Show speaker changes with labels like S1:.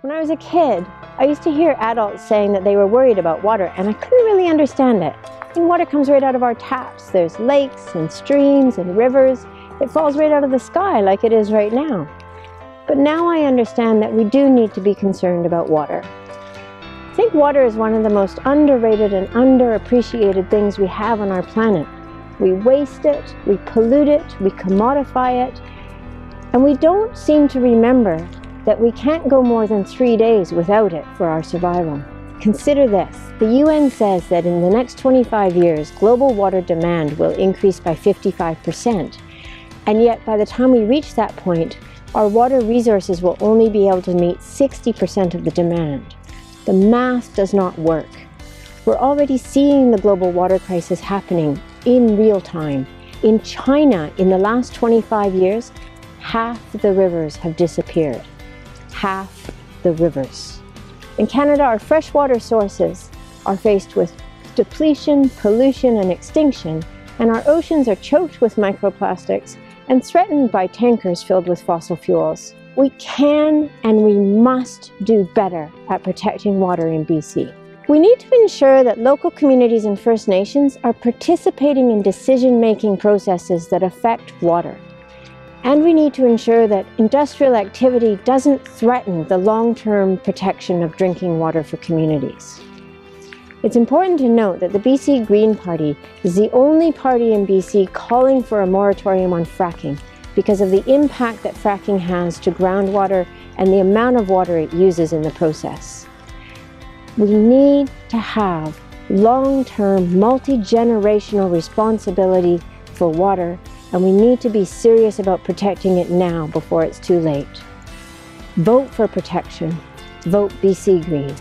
S1: When I was a kid, I used to hear adults saying that they were worried about water, and I couldn't really understand it. And water comes right out of our taps. There's lakes and streams and rivers. It falls right out of the sky like it is right now. But now I understand that we do need to be concerned about water. I think water is one of the most underrated and underappreciated things we have on our planet. We waste it, we pollute it, we commodify it, and we don't seem to remember that we can't go more than 3 days without it for our survival. Consider this. The UN says that in the next 25 years, global water demand will increase by 55%. And yet, by the time we reach that point, our water resources will only be able to meet 60% of the demand. The math does not work. We're already seeing the global water crisis happening in real time. In China, in the last 25 years, half the rivers have disappeared. Half the rivers. In Canada, our freshwater sources are faced with depletion, pollution, and extinction, and our oceans are choked with microplastics and threatened by tankers filled with fossil fuels. We can and we must do better at protecting water in BC. We need to ensure that local communities and First Nations are participating in decision-making processes that affect water. And we need to ensure that industrial activity doesn't threaten the long-term protection of drinking water for communities. It's important to note that the BC Green Party is the only party in BC calling for a moratorium on fracking because of the impact that fracking has to groundwater and the amount of water it uses in the process. We need to have long-term, multi-generational responsibility for water, and we need to be serious about protecting it now before it's too late. Vote for protection. Vote BC Green.